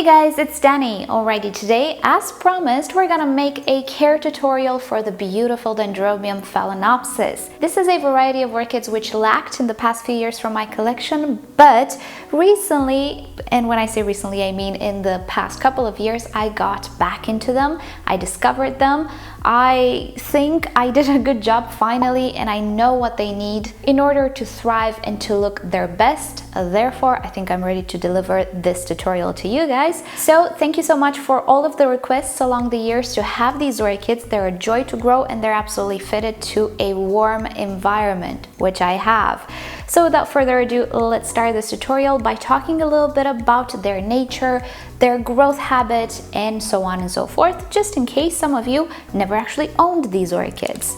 Hey guys, it's Dani. Alrighty, today, as promised, we're gonna make a care tutorial for the beautiful Dendrobium Phalaenopsis. This is a variety of orchids which lacked in the past few years from my collection, but recently, and when I say recently, I mean in the past couple of years, I got back into them. I discovered them. I think I did a good job finally, and I know what they need in order to thrive and to look their best. Therefore, I think I'm ready to deliver this tutorial to you guys. So thank you so much for all of the requests along the years to have these orchids. They're a joy to grow and they're absolutely fitted to a warm environment, which I have. So without further ado, let's start this tutorial by talking a little bit about their nature, their growth habit, and so on and so forth, just in case some of you never actually owned these orchids.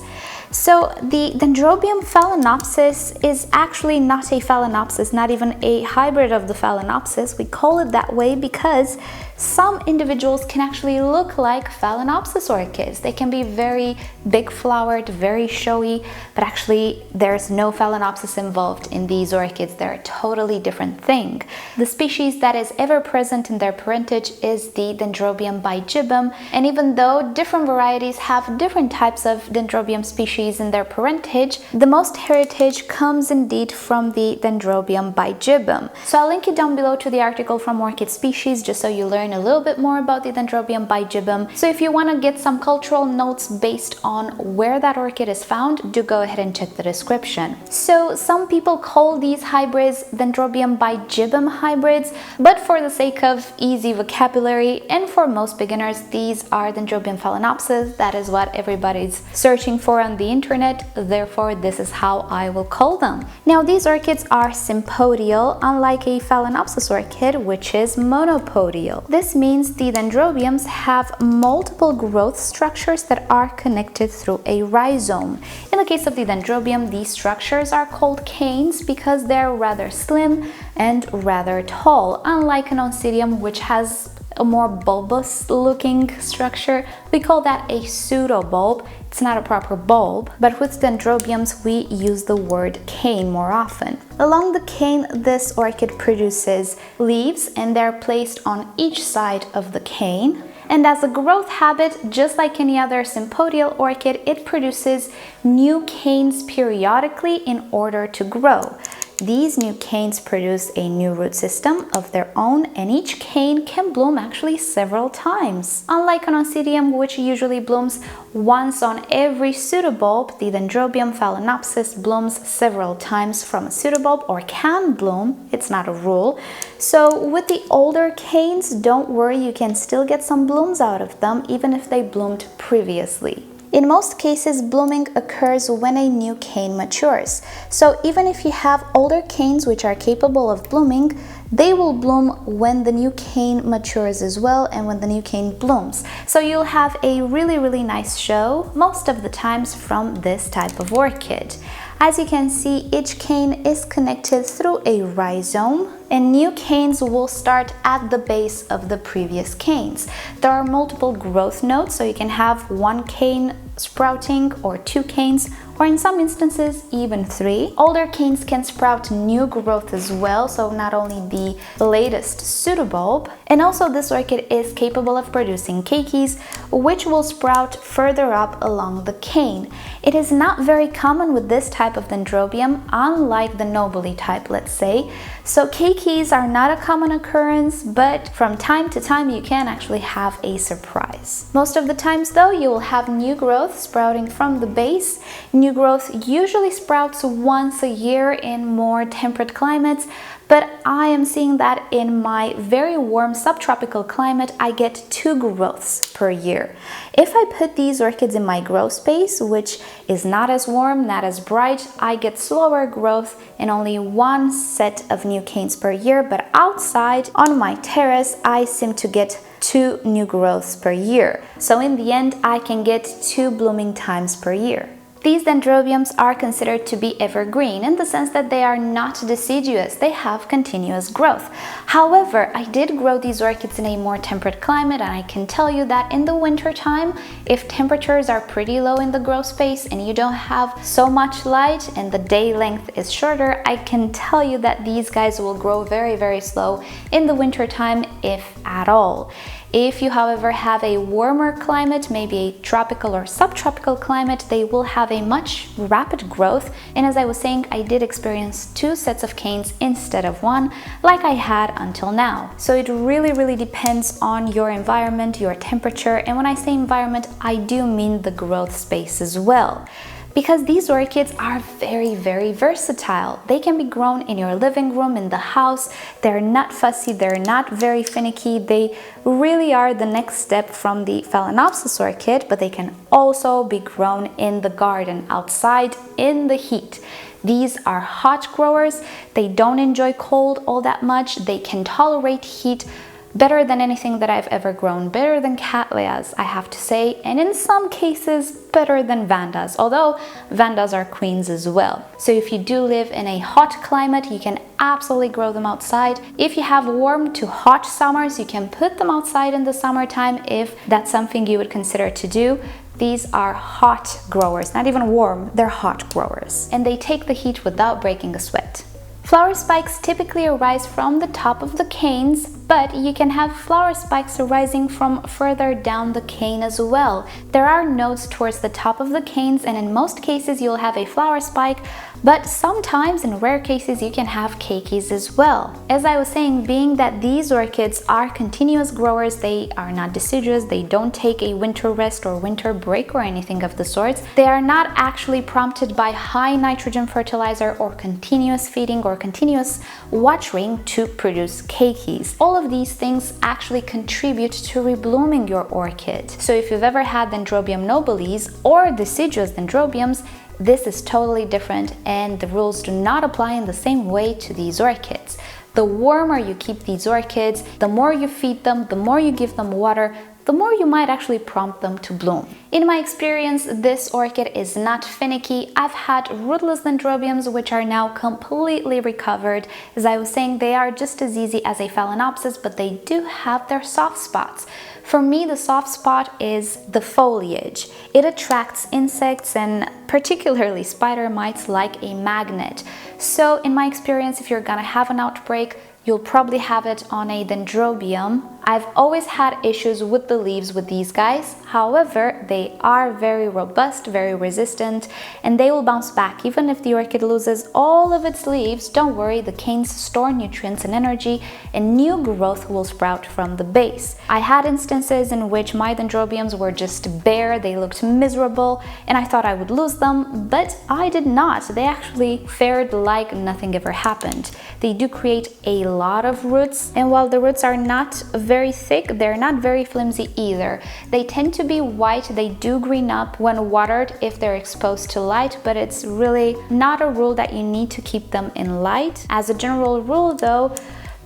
So the Dendrobium Phalaenopsis is actually not a Phalaenopsis, not even a hybrid of the Phalaenopsis. We call it that way because some individuals can actually look like Phalaenopsis orchids. They can be very big flowered, very showy, but actually there's no Phalaenopsis involved in these orchids. They're a totally different thing. The species that is ever present in their parentage is the Dendrobium bigibbum, and even though different varieties have different types of Dendrobium species in their parentage, the most heritage comes indeed from the Dendrobium bigibbum. So I'll link it down below to the article from Orchid Species just so you learn a little bit more about the Dendrobium bigibbum. So if you want to get some cultural notes based on where that orchid is found, do go ahead and check the description. So some people call these hybrids Dendrobium bigibbum hybrids, but for the sake of easy vocabulary and for most beginners, these are Dendrobium Phalaenopsis. That is what everybody's searching for on the internet, therefore this is how I will call them. Now these orchids are sympodial, unlike a Phalaenopsis orchid, which is monopodial. This means the dendrobiums have multiple growth structures that are connected through a rhizome. In the case of the dendrobium, these structures are called canes because they're rather slim and rather tall, unlike an oncidium which has a more bulbous looking structure. We call that a pseudobulb. It's not a proper bulb, but with dendrobiums we use the word cane more often. Along the cane, this orchid produces leaves and they're placed on each side of the cane. And as a growth habit, just like any other sympodial orchid, it produces new canes periodically in order to grow. These new canes produce a new root system of their own, and each cane can bloom actually several times. Unlike an oncidium, which usually blooms once on every pseudobulb, the Dendrobium Phalaenopsis blooms several times from a pseudobulb, or can bloom, it's not a rule. So with the older canes, don't worry, you can still get some blooms out of them, even if they bloomed previously. In most cases, blooming occurs when a new cane matures. So even if you have older canes which are capable of blooming, they will bloom when the new cane matures as well and when the new cane blooms. So you'll have a really nice show most of the times from this type of orchid. As you can see, each cane is connected through a rhizome, and new canes will start at the base of the previous canes. There are multiple growth nodes, so you can have one cane sprouting or two canes, or in some instances even three. Older canes can sprout new growth as well, so not only the latest pseudobulb. And also this orchid is capable of producing keikis, which will sprout further up along the cane. It is not very common with this type of dendrobium, unlike the nobile type, let's say. So keikis are not a common occurrence, but from time to time you can actually have a surprise. Most of the times though, you will have new growth sprouting from the base. New growth usually sprouts once a year in more temperate climates, but I am seeing that in my very warm subtropical climate, I get 2 growths per year. If I put these orchids in my grow space, which is not as warm, not as bright, I get slower growth and only 1 set of new canes per year, but outside on my terrace, I seem to get 2 new growths per year. So in the end, I can get 2 blooming times per year. These dendrobiums are considered to be evergreen in the sense that they are not deciduous, they have continuous growth. However, I did grow these orchids in a more temperate climate, and I can tell you that in the winter time, if temperatures are pretty low in the grow space and you don't have so much light and the day length is shorter, I can tell you that these guys will grow very slow in the winter time if at all. If you, however, have a warmer climate, maybe a tropical or subtropical climate, they will have a much rapid growth. And as I was saying, I did experience 2 sets of canes instead of 1, like I had until now. So it really depends on your environment, your temperature. And when I say environment, I do mean the growth space as well. Because these orchids are very versatile. They can be grown in your living room, in the house. They're not fussy, they're not very finicky. They really are the next step from the Phalaenopsis orchid, but they can also be grown in the garden, outside, in the heat. These are hot growers. They don't enjoy cold all that much. They can tolerate heat better than anything that I've ever grown, better than Cattleyas, I have to say, and in some cases better than Vandas, although Vandas are queens as well. So if you do live in a hot climate, you can absolutely grow them outside. If you have warm to hot summers, you can put them outside in the summertime if that's something you would consider to do. These are hot growers, not even warm, they're hot growers, and they take the heat without breaking a sweat. Flower spikes typically arise from the top of the canes, but you can have flower spikes arising from further down the cane as well. There are nodes towards the top of the canes, and in most cases you'll have a flower spike, but sometimes, in rare cases, you can have keikis as well. As I was saying, being that these orchids are continuous growers, they are not deciduous, they don't take a winter rest or winter break or anything of the sorts. They are not actually prompted by high nitrogen fertilizer or continuous feeding or continuous watering to produce keikis. All of these things actually contribute to reblooming your orchid. So if you've ever had Dendrobium nobilis or deciduous dendrobiums, this is totally different, and the rules do not apply in the same way to these orchids. The warmer you keep these orchids, the more you feed them, the more you give them water, the more you might actually prompt them to bloom. In my experience, this orchid is not finicky. I've had rootless dendrobiums which are now completely recovered. As I was saying, they are just as easy as a Phalaenopsis, but they do have their soft spots. For me, the soft spot is the foliage. It attracts insects and particularly spider mites like a magnet. So in my experience, if you're gonna have an outbreak, you'll probably have it on a dendrobium. I've always had issues with the leaves with these guys. However, they are very robust, very resistant, and they will bounce back. Even if the orchid loses all of its leaves, don't worry, the canes store nutrients and energy, and new growth will sprout from the base. I had instances in which my dendrobiums were just bare, they looked miserable, and I thought I would lose them, but I did not. They actually fared like nothing ever happened. They do create a lot of roots, and while the roots are not very thick, they're not very flimsy either. They tend to be white, they do green up when watered if they're exposed to light, but it's really not a rule that you need to keep them in light. As a general rule though,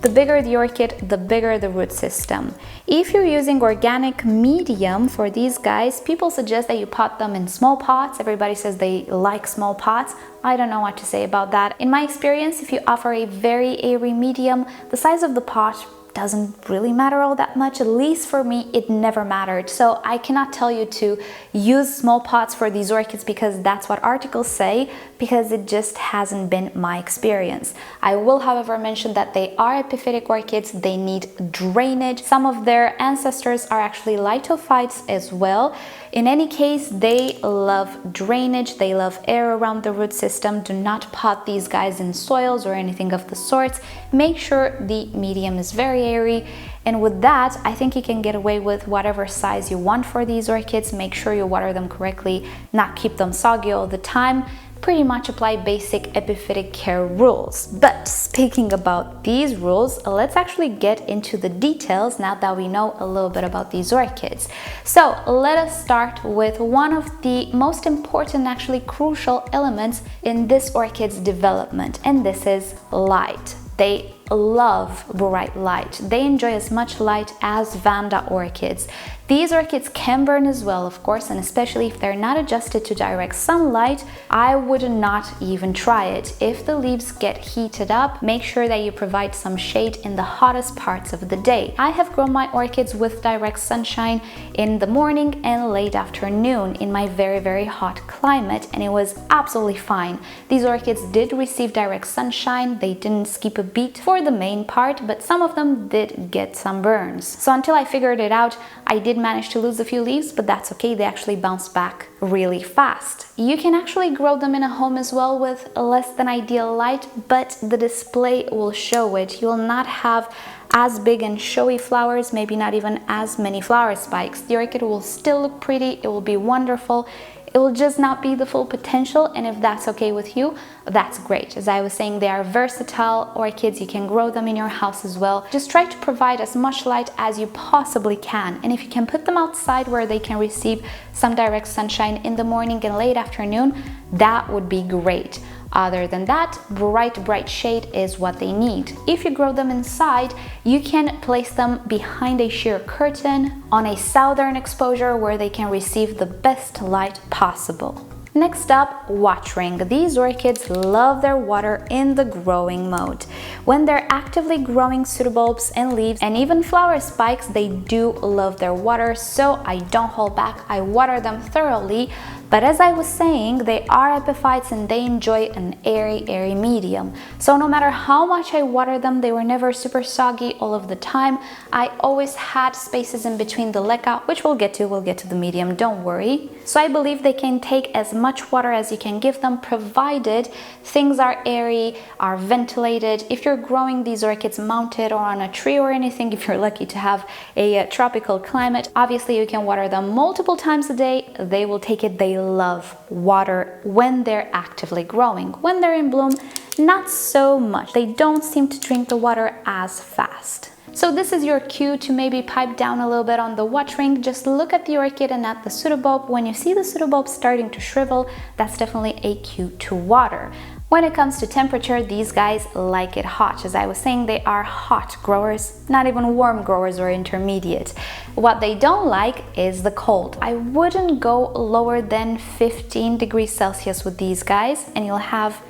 the bigger the orchid, the bigger the root system. If you're using organic medium for these guys, people suggest that you pot them in small pots. Everybody says they like small pots. I don't know what to say about that. In my experience, if you offer a very airy medium, the size of the pot doesn't really matter all that much. At least for me, it never mattered. So I cannot tell you to use small pots for these orchids because that's what articles say, because it just hasn't been my experience. I will, however, mention that they are epiphytic orchids. They need drainage. Some of their ancestors are actually litophytes as well. In any case, they love drainage, they love air around the root system. Do not pot these guys in soils or anything of the sorts. Make sure the medium is very airy, and with that, I think you can get away with whatever size you want for these orchids. Make sure you water them correctly, not keep them soggy all the time. Pretty much apply basic epiphytic care rules. But speaking about these rules, let's actually get into the details now that we know a little bit about these orchids. So let us start with one of the most important, actually crucial elements in this orchid's development, and this is light. They love bright light. They enjoy as much light as Vanda orchids. These orchids can burn as well, of course, and especially if they're not adjusted to direct sunlight, I would not even try it. If the leaves get heated up, make sure that you provide some shade in the hottest parts of the day. I have grown my orchids with direct sunshine in the morning and late afternoon in my very hot climate, and it was absolutely fine. These orchids did receive direct sunshine, they didn't skip a beat for for the main part, but some of them did get some burns. So until I figured it out, I did manage to lose a few leaves, but that's okay, they actually bounce back really fast. You can actually grow them in a home as well with less than ideal light, but the display will show it. You will not have as big and showy flowers, maybe not even as many flower spikes. The orchid will still look pretty, it will be wonderful. It will just not be the full potential, and if that's okay with you, that's great. As I was saying, they are versatile orchids. You can grow them in your house as well. Just try to provide as much light as you possibly can, and if you can put them outside where they can receive some direct sunshine in the morning and late afternoon, that would be great. Other than that, bright shade is what they need. If you grow them inside, you can place them behind a sheer curtain on a southern exposure where they can receive the best light possible. Next up, watering. These orchids love their water in the growing mode. When they're actively growing pseudobulbs and leaves and even flower spikes, they do love their water, so I don't hold back. I water them thoroughly. But as I was saying, they are epiphytes and they enjoy an airy medium. So no matter how much I water them, they were never super soggy all of the time. I always had spaces in between the leca, which we'll get to the medium, don't worry. So I believe they can take as much water as you can give them, provided things are airy, are ventilated. If you're growing these orchids mounted or on a tree or anything, if you're lucky to have a tropical climate, obviously you can water them multiple times a day. They will take it. They love water when they're actively growing. When they're in bloom, not so much. They don't seem to drink the water as fast. So this is your cue to maybe pipe down a little bit on the watering. Just look at the orchid and at the pseudobulb. When you see the pseudobulb starting to shrivel, that's definitely a cue to water. When it comes to temperature, these guys like it hot. As I was saying, they are hot growers, not even warm growers or intermediate. What they don't like is the cold. I wouldn't go lower than 15 degrees Celsius with these guys, and you'll have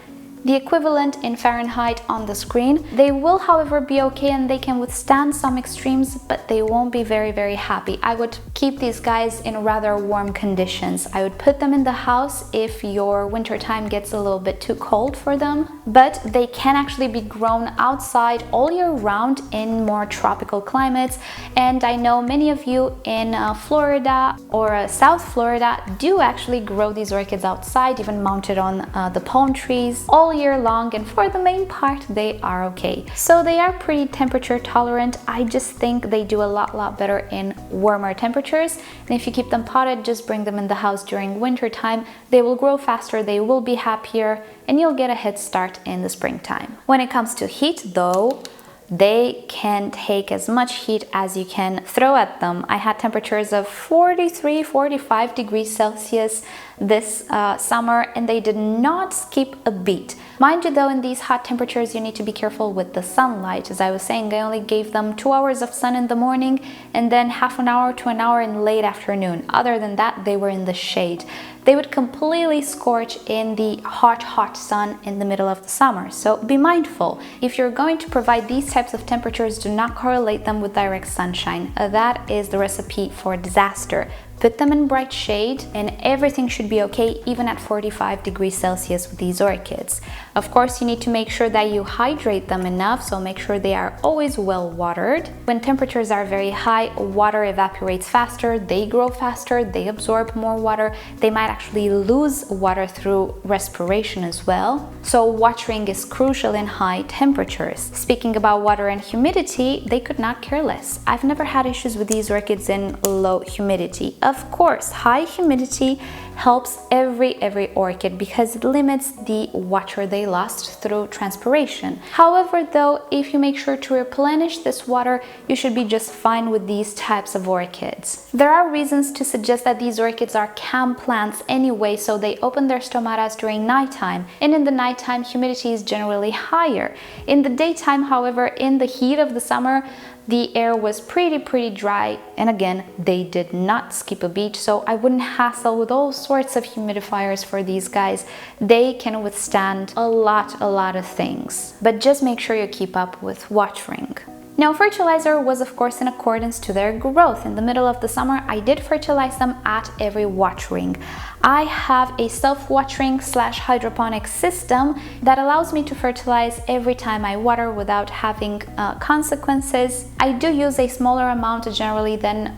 the equivalent in Fahrenheit on the screen. They will, however, be okay and they can withstand some extremes, but they won't be very happy. I would keep these guys in rather warm conditions. I would put them in the house if your winter time gets a little bit too cold for them, but they can actually be grown outside all year round in more tropical climates. And I know many of you in Florida or South Florida do actually grow these orchids outside, even mounted on the palm trees all year long, and for the main part they are okay. So they are pretty temperature tolerant. I just think they do a lot better in warmer temperatures, and if you keep them potted, just bring them in the house during winter time. They will grow faster, they will be happier, and you'll get a head start in the springtime. When it comes to heat though, they can take as much heat as you can throw at them. I had temperatures of 43-45 degrees Celsius this summer, and they did not skip a beat. Mind you though, in these hot temperatures you need to be careful with the sunlight. As I was saying, I only gave them 2 hours of sun in the morning and then half an hour to an hour in late afternoon. Other than that, they were in the shade. They would completely scorch in the hot sun in the middle of the summer. So be mindful. If you're going to provide these types of temperatures, do not correlate them with direct sunshine. That is the recipe for disaster. Put them in bright shade and everything should be okay, even at 45 degrees Celsius with these orchids. Of course, you need to make sure that you hydrate them enough, so make sure they are always well watered. When temperatures are very high, water evaporates faster, they grow faster, they absorb more water, they might actually lose water through respiration as well. So watering is crucial in high temperatures. Speaking about water and humidity, they could not care less. I've never had issues with these orchids in low humidity. Of course, high humidity helps every orchid because it limits the water they lost through transpiration. However though, if you make sure to replenish this water, you should be just fine with these types of orchids. There are reasons to suggest that these orchids are camp plants anyway, so they open their stomatas during nighttime, and in the nighttime humidity is generally higher. In the daytime, however, in the heat of the summer, the air was pretty dry, and again, they did not skip a beat, so I wouldn't hassle with all sorts of humidifiers for these guys. They can withstand a lot of things, but just make sure you keep up with watering. Now, fertilizer was of course in accordance to their growth. In the middle of the summer, I did fertilize them at every watering. I have a self-watering / hydroponic system that allows me to fertilize every time I water without having consequences. I do use a smaller amount generally than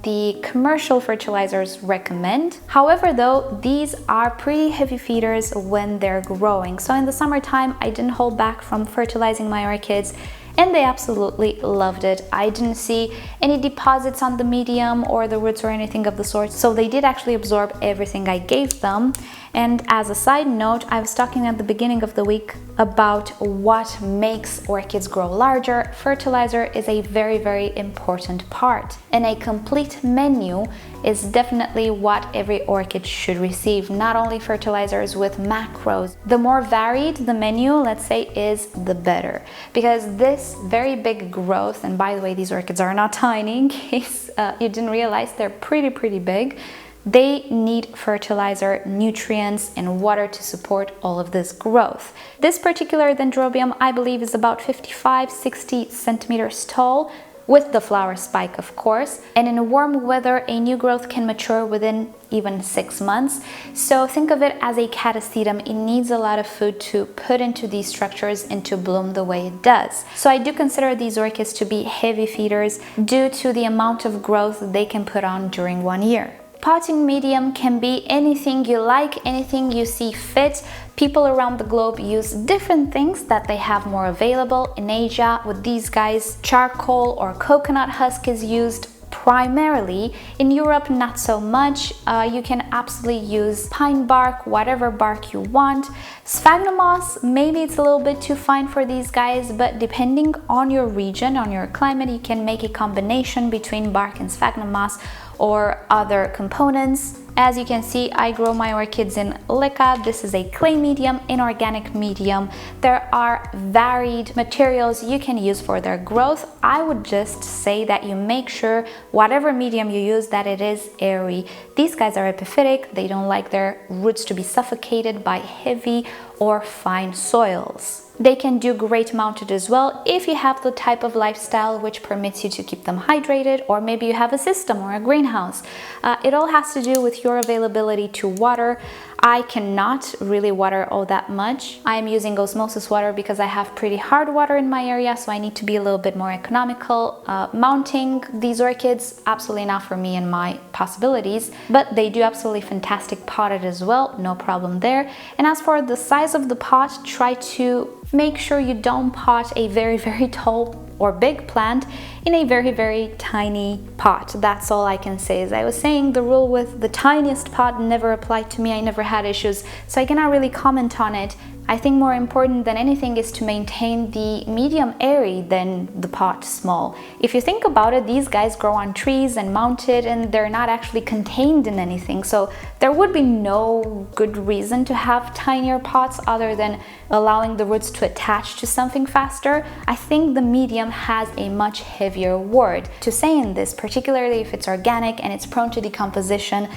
the commercial fertilizers recommend. However, though, these are pretty heavy feeders when they're growing. So in the summertime, I didn't hold back from fertilizing my orchids, and they absolutely loved it. I didn't see any deposits on the medium or the roots or anything of the sort, so they did actually absorb everything I gave them. And as a side note, I was talking at the beginning of the week about what makes orchids grow larger. Fertilizer is a very, very important part, and a complete menu is definitely what every orchid should receive, not only fertilizers with macros. The more varied the menu, let's say, is, the better, because this very big growth, and by the way, these orchids are not tiny, in case you didn't realize, they're pretty big. They need fertilizer, nutrients, and water to support all of this growth. This particular dendrobium, I believe, is about 55-60 centimeters tall, with the flower spike, of course. And in warm weather, a new growth can mature within even 6 months. So think of it as a catasetum. It needs a lot of food to put into these structures and to bloom the way it does. So I do consider these orchids to be heavy feeders due to the amount of growth they can put on during 1 year. Potting medium can be anything you like, anything you see fit. People around the globe use different things that they have more available. In Asia, with these guys, charcoal or coconut husk is used primarily. In Europe, not so much. You can absolutely use pine bark, whatever bark you want. Sphagnum moss, maybe it's a little bit too fine for these guys, but depending on your region, on your climate, you can make a combination between bark and sphagnum moss or other components. As you can see, I grow my orchids in leca. This is a clay medium, inorganic medium. There are varied materials you can use for their growth. I would just say that you make sure whatever medium you use, that it is airy. These guys are epiphytic. They don't like their roots to be suffocated by heavy or fine soils. They can do great mounted as well if you have the type of lifestyle which permits you to keep them hydrated, or maybe you have a system or a greenhouse. It all has to do with your availability to water. I cannot really water all that much. I am using osmosis water because I have pretty hard water in my area, so I need to be a little bit more economical. Mounting these orchids, absolutely not for me and my possibilities, but they do absolutely fantastic potted as well, no problem there. And as for the size of the pot, try to make sure you don't pot a very tall or big plant in a very tiny pot. That's all I can say. As I was saying, the rule with the tiniest pot never applied to me. I never had issues, so I cannot really comment on it. I think more important than anything is to maintain the medium airy than the pot small. If you think about it, these guys grow on trees and mounted, and they're not actually contained in anything. So there would be no good reason to have tinier pots other than allowing the roots to attach to something faster. I think the medium has a much heavier word to say in this, particularly if it's organic and it's prone to decomposition,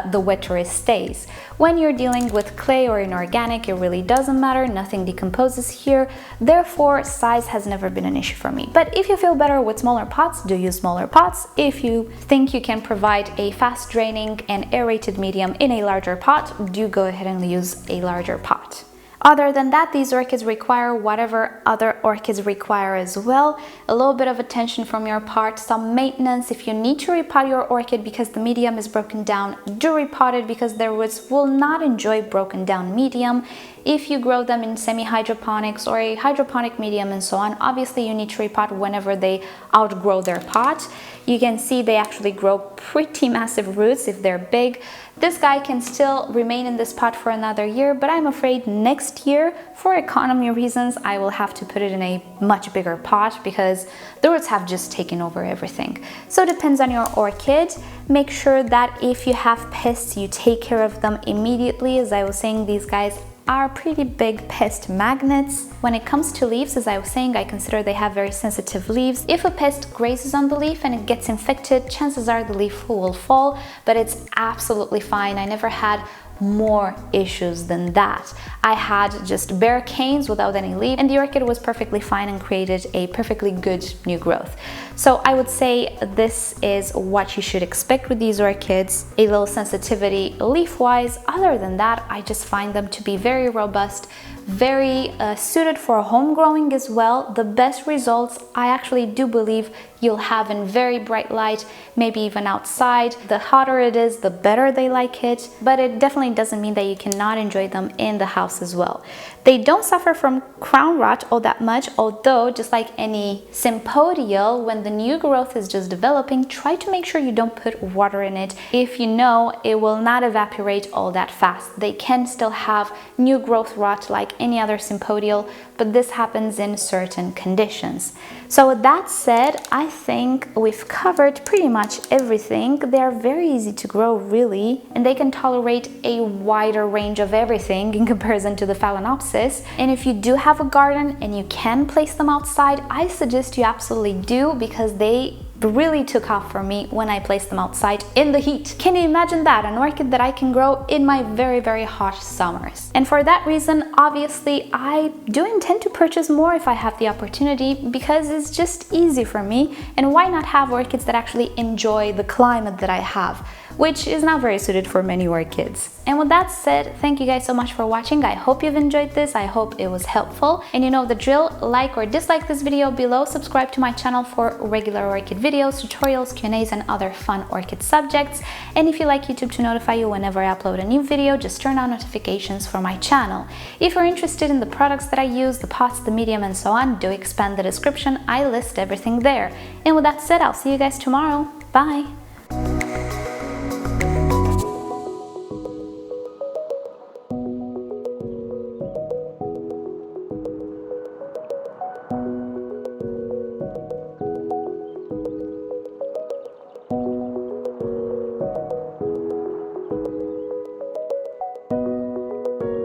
the wetter it stays. When you're dealing with clay or inorganic, it really doesn't matter, nothing decomposes here. Therefore, size has never been an issue for me. But if you feel better with smaller pots, do use smaller pots. If you think you can provide a fast draining and aerated medium in a larger pot, do go ahead and use a larger pot. Other than that, these orchids require whatever other orchids require as well. A little bit of attention from your part, some maintenance. If you need to repot your orchid because the medium is broken down, do repot it because their roots will not enjoy broken down medium. If you grow them in semi-hydroponics or a hydroponic medium and so on, obviously you need to repot whenever they outgrow their pot. You can see they actually grow pretty massive roots if they're big. This guy can still remain in this pot for another year, but I'm afraid next year, for economy reasons, I will have to put it in a much bigger pot because the roots have just taken over everything. So it depends on your orchid. Make sure that if you have pests, you take care of them immediately. As I was saying, these guys are pretty big pest magnets. When it comes to leaves, as I was saying, I consider they have very sensitive leaves. If a pest grazes on the leaf and it gets infected, chances are the leaf will fall, but it's absolutely fine. I never had more issues than that. I had just bare canes without any leaf, and the orchid was perfectly fine and created a perfectly good new growth. So I would say this is what you should expect with these orchids. A little sensitivity leaf-wise. Other than that, I just find them to be very robust, very suited for home growing as well. The best results I actually do believe you'll have in very bright light, maybe even outside. The hotter it is, the better they like it, but it definitely doesn't mean that you cannot enjoy them in the house as well. They don't suffer from crown rot all that much, although just like any sympodial, when the new growth is just developing, try to make sure you don't put water in it. If you know, it will not evaporate all that fast. They can still have new growth rot like any other sympodial, but this happens in certain conditions. So with that said, I think we've covered pretty much everything. They are very easy to grow, really, and they can tolerate a wider range of everything in comparison to the Phalaenopsis. And if you do have a garden and you can place them outside, I suggest you absolutely do, because they really took off for me when I placed them outside in the heat. Can you imagine that? An orchid that I can grow in my very, very hot summers. And for that reason, obviously, I do intend to purchase more if I have the opportunity, because it's just easy for me. And why not have orchids that actually enjoy the climate that I have, which is not very suited for many orchids. And with that said, thank you guys so much for watching. I hope you've enjoyed this. I hope it was helpful. And you know the drill, like or dislike this video below, subscribe to my channel for regular orchid videos, tutorials, Q&As, and other fun orchid subjects. And if you like YouTube to notify you whenever I upload a new video, just turn on notifications for my channel. If you're interested in the products that I use, the pots, the medium, and so on, do expand the description. I list everything there. And with that said, I'll see you guys tomorrow. Bye!